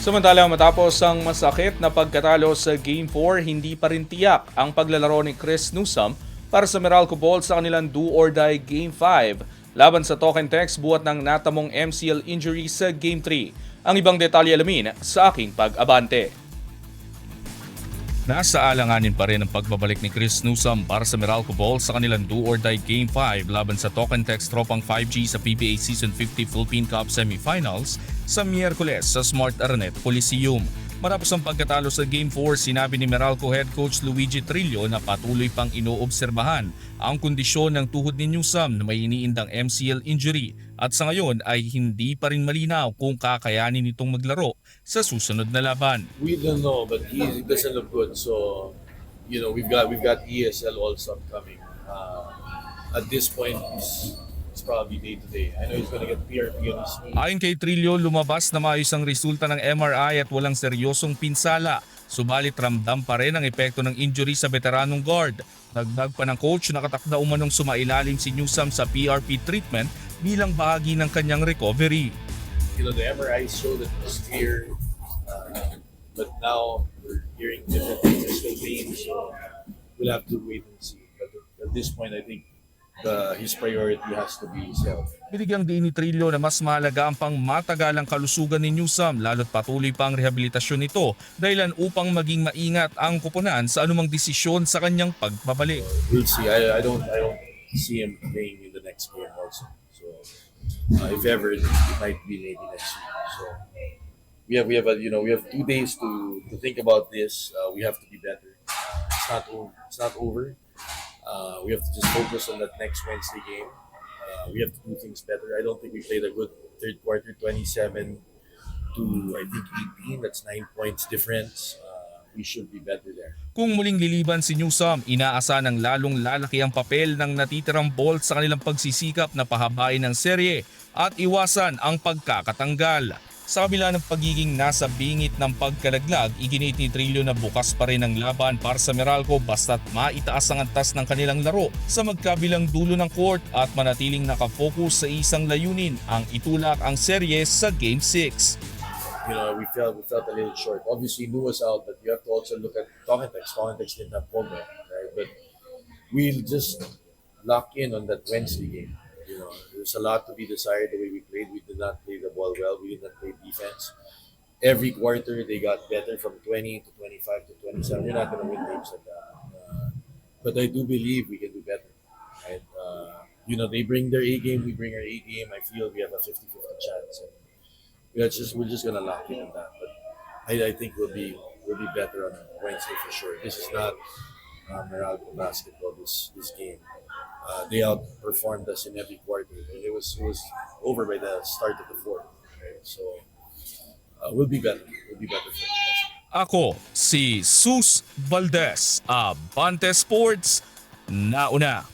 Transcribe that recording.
Samantala matapos ang masakit na pagkatalo sa Game 4, hindi pa rin tiyak ang paglalaro ni Chris Newsome para sa Meralco Bolts sa kanilang do-or-die Game 5 laban sa Token Tex buhat ng natamong MCL injury sa Game 3. Ang ibang detalye alamin sa aking pag-abante. Nasa alanganin pa rin ang pagbabalik ni Chris Newsome para sa Meralco Bolts sa kanilang do-or-die Game 5 laban sa Token Tex Tropang 5G sa PBA Season 50 Philippine Cup Semifinals sa Miyerkules sa Smart Araneta Coliseum. Matapos ang pagkatalo sa Game 4, sinabi ni Meralco Head Coach Luigi Trillo na patuloy pang inoobserbahan ang kondisyon ng tuhod ni Newsome na may iniindang MCL injury at sa ngayon ay hindi pa rin malinaw kung kakayanin nitong maglaro sa susunod na laban. We don't know, but he doesn't look good. So, we've got ESL also upcoming. At this point, it's probably day to day. I know he's gonna get PRP on his knee. Ayon kay Trillo, lumabas na maayos ang resulta ng MRI at walang seryosong pinsala. Subalit ramdam pa rin ang epekto ng injury sa veteranong guard. Dagdag pa ng coach, nakatakda umanong sumailalim si Newsome sa PRP treatment bilang bahagi ng kanyang recovery. The MRI showed that it was clear, but now we're hearing different things. It's still pain, so we'll have to wait and see. But at this point, I think his priority has to be his health. Binigyang din ni Trillo na mas mahalaga ang pangmatagalang kalusugan ni Newsome lalo't patuloy pa ang rehabilitasyon nito dahilan upang maging maingat ang koponan sa anumang desisyon sa kanyang pagbabalik. We'll see. I don't see him playing in the next game also. So if ever, it might be maybe next week. So we have 2 days to think about this. We have to be better. It's not over. We have to just focus on that next Wednesday game. We have to do things better. I don't think we played a good third quarter, 27 to I think 18. That's 9 points difference. We should be better there. Kung muling liliban si Newsome, inaasa ng lalong lalaki ang papel ng natitirang Bolts sa kanilang pagsisikap na pahabain ng serye at iwasan ang pagkakatanggal. Sa kabila ng pagiging nasa bingit ng pagkalaglag, iginit ni Trillo na bukas pa rin ang laban para sa Meralco basta't maitaas ang antas ng kanilang laro sa magkabilang dulo ng court at manatiling nakafocus sa isang layunin, ang itulak ang serye sa Game 6. We felt a little short. Obviously, Lou was out, but you have to also look at Tokentex. Tokentex didn't have Pogba, right? But we'll just lock in on that Wednesday game. There's a lot to be desired the way we played. We did not play the ball well. We did not play defense. Every quarter, they got better from 20 to 25 to 27. We're not going to win games like that. But I do believe we can do better. Right? They bring their A game, we bring our A game. I feel we have a 50-50 chance. And we're just going to lock in on that. But I think we'll be better on Wednesday for sure. This is not Meralco basketball. This game. They outperformed us in every quarter. It was over by the start of the fourth. Right? So we'll be better. We'll be better for the next. Ako si Sus Valdez, Abante Sports, nauna.